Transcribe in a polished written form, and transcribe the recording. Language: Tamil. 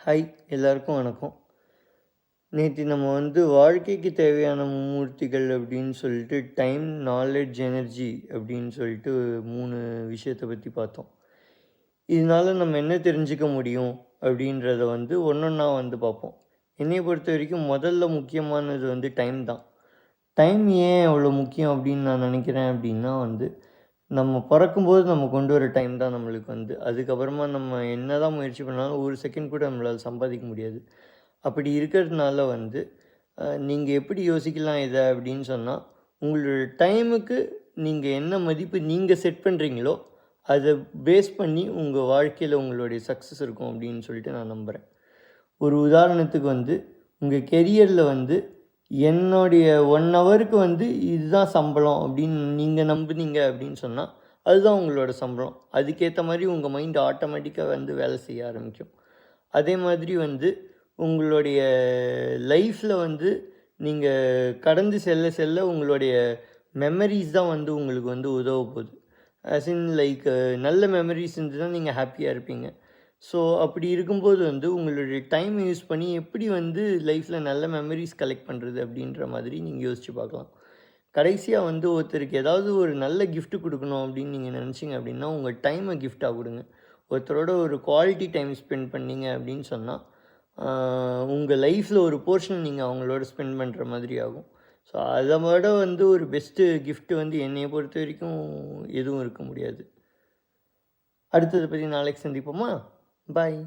ஹாய், எல்லாருக்கும் வணக்கம். நேத்து நம்ம வாழ்க்கைக்கு தேவையான மும்மூர்த்திகள் அப்படின்னு சொல்லிட்டு டைம், நாலெட்ஜ், எனர்ஜி அப்படின்னு சொல்லிட்டு 3 விஷயத்த பத்தி பார்த்தோம். இதனால நம்ம என்ன தெரிஞ்சுக்க முடியும் அப்படின்றத ஒண்ணொண்ணா பார்ப்போம். என்னைய பொறுத்தவரைக்கும் முதல்ல முக்கியமானது டைம் தான். டைம் ஏன் அவ்வளோ முக்கியம் அப்படின்னு நான் நினைக்கிறேன் அப்படின்னா நம்ம பிறக்கும்போது நம்ம கொண்டு வர டைம் தான் நம்மளுக்கு அதுக்கப்புறமா நம்ம என்னதான் முயற்சி பண்ணாலும் 1 செகண்ட் கூட நம்மளால சம்பாதிக்க முடியாது. அப்படி இருக்கிறதுனால நீங்கள் எப்படி யோசிக்கலாம் இதை அப்படின்னு சொன்னால், உங்களோட டைமுக்கு நீங்கள் என்ன மதிப்பு நீங்கள் செட் பண்ணுறீங்களோ அதை பேஸ் பண்ணி உங்கள் வாழ்க்கையில் உங்களுடைய சக்ஸஸ் இருக்கும் அப்படின்னு சொல்லிட்டு நான் நம்புகிறேன். ஒரு உதாரணத்துக்கு உங்கள் கெரியரில் என்னுடைய 1 ஹவருக்கு இதுதான் சம்பளம் அப்படின்னு நீங்கள் நம்புனீங்க அப்படின்னு சொன்னால் அதுதான் உங்களோட சம்பளம். அதுக்கேற்ற மாதிரி உங்கள் மைண்ட் ஆட்டோமேட்டிக்காக வேலை செய்ய ஆரம்பிக்கும். அதே மாதிரி உங்களுடைய லைஃப்பில் நீங்கள் கடந்து செல்ல செல்ல உங்களுடைய மெமரிஸ் தான் உங்களுக்கு உதவ போகுது. ஆஸ் இன் லைக் நல்ல மெமரிஸ் இருந்துச்சுன்னா நீங்கள் ஹாப்பியாக இருப்பீங்க. ஸோ அப்படி இருக்கும்போது உங்களுடைய டைம் யூஸ் பண்ணி எப்படி லைஃப்பில் நல்ல மெமரிஸ் கலெக்ட் பண்ணுறது அப்படின்ற மாதிரி நீங்கள் யோசித்து பார்க்கலாம். கடைசியாக ஒருத்தருக்கு ஏதாவது ஒரு நல்ல கிஃப்ட் கொடுக்கணும் அப்படின்னு நீங்கள் நினச்சிங்க அப்படின்னா உங்கள் டைமை கிஃப்டாக கொடுங்க. ஒருத்தரோட ஒரு குவாலிட்டி டைம் ஸ்பெண்ட் பண்ணீங்க அப்படின்னு சொன்னால் உங்கள் லைஃப்பில் ஒரு போர்ஷன் நீங்கள் அவங்களோட ஸ்பெண்ட் பண்ணுற மாதிரி ஆகும். ஸோ அதை விட ஒரு பெஸ்ட்டு கிஃப்ட்டு என்னையை பொறுத்த வரைக்கும் எதுவும் இருக்க முடியாது. அடுத்ததை பற்றி நாளைக்கு சந்திப்போமா? பாய்.